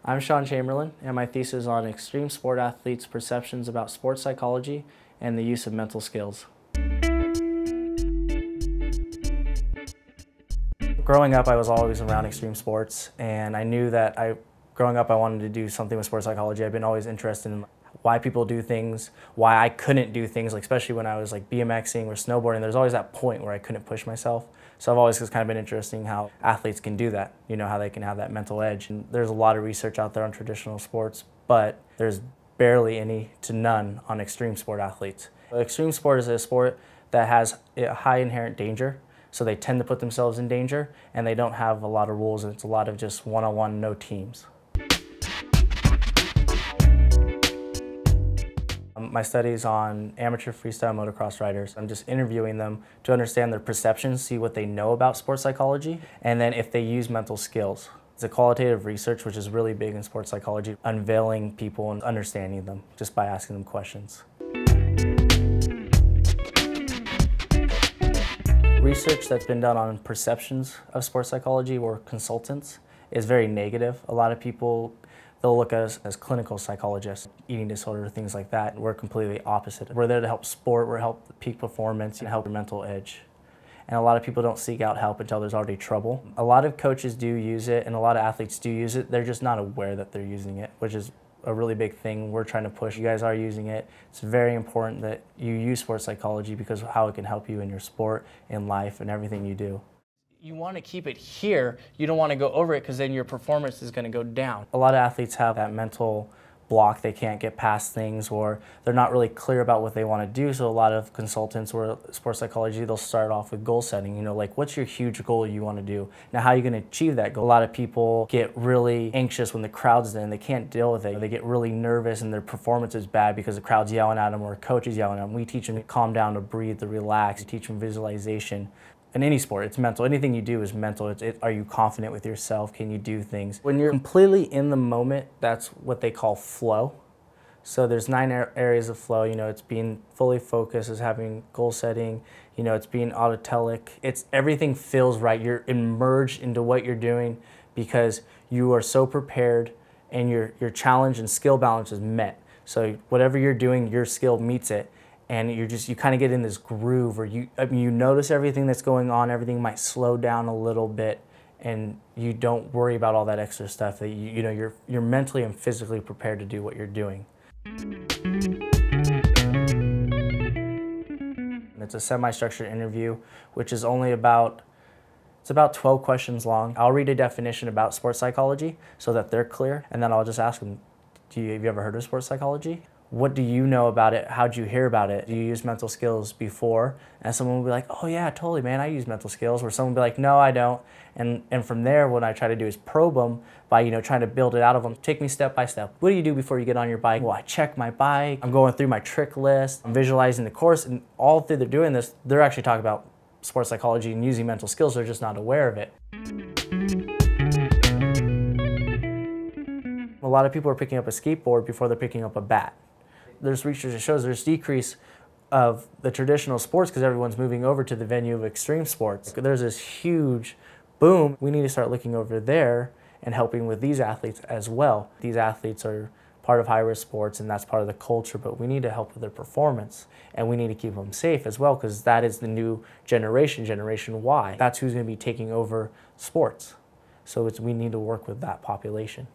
I'm Chamberlain, and my thesis is on extreme sport athletes' perceptions about sports psychology and the use of mental skills. Growing up, I was always around extreme sports, and I knew that growing up I wanted to do something with sports psychology. I've been always interested in why people do things, why I couldn't do things, like especially when I was like BMXing or snowboarding. There's always that point where I couldn't push myself. So I've always just kind of been interested in how athletes can do that, how they can have that mental edge. And there's a lot of research out there on traditional sports, but there's barely any to none on extreme sport athletes. Extreme sport is a sport that has a high inherent danger, so they tend to put themselves in danger, and they don't have a lot of rules, and it's a lot of just one-on-one, no teams. My studies on amateur freestyle motocross riders. I'm just interviewing them to understand their perceptions, see what they know about sports psychology, and then if they use mental skills. It's a qualitative research, which is really big in sports psychology, unveiling people and understanding them just by asking them questions. Research that's been done on perceptions of sports psychology or consultants is very negative. A lot of people, they'll look at us as clinical psychologists, eating disorder, things like that. We're completely opposite. We're there to help sport, we're help peak performance, and help your mental edge. And a lot of people don't seek out help until there's already trouble. A lot of coaches do use it, and a lot of athletes do use it. They're just not aware that they're using it, which is a really big thing we're trying to push. You guys are using it. It's very important that you use sports psychology because of how it can help you in your sport, in life, and everything you do. You want to keep it here. You don't want to go over it because then your performance is going to go down. A lot of athletes have that mental block. They can't get past things, or they're not really clear about what they want to do. So a lot of consultants or sports psychology, they'll start off with goal setting. Like what's your huge goal you want to do? Now how are you going to achieve that goal? A lot of people get really anxious when the crowd's there and they can't deal with it. They get really nervous and their performance is bad because the crowd's yelling at them or a coach is yelling at them. We teach them to calm down, to breathe, to relax. We teach them visualization. In any sport, it's mental. Anything you do is mental. Are you confident with yourself? Can you do things? When you're completely in the moment, that's what they call flow. So there's 9 areas of flow. It's being fully focused, it's having goal setting, it's being autotelic. It's everything feels right. You're immersed into what you're doing because you are so prepared and your challenge and skill balance is met. So whatever you're doing, your skill meets it. And you kind of get in this groove where you notice everything that's going on, everything might slow down a little bit, and you don't worry about all that extra stuff. That you're mentally and physically prepared to do what you're doing. And it's a semi-structured interview, which is only about 12 questions long. I'll read a definition about sports psychology so that they're clear, and then I'll just ask them, have you ever heard of sports psychology? What do you know about it? How'd you hear about it? Do you use mental skills before? And someone will be like, oh yeah, totally, man, I use mental skills. Or someone will be like, no, I don't. And from there, what I try to do is probe them by trying to build it out of them. Take me step by step. What do you do before you get on your bike? Well, I check my bike. I'm going through my trick list. I'm visualizing the course. And all through they're doing this, they're actually talking about sports psychology and using mental skills. They're just not aware of it. A lot of people are picking up a skateboard before they're picking up a bat. There's research that shows there's decrease of the traditional sports because everyone's moving over to the venue of extreme sports. There's this huge boom. We need to start looking over there and helping with these athletes as well. These athletes are part of high-risk sports and that's part of the culture, but we need to help with their performance and we need to keep them safe as well because that is the new generation, Generation Y. That's who's going to be taking over sports. So we need to work with that population.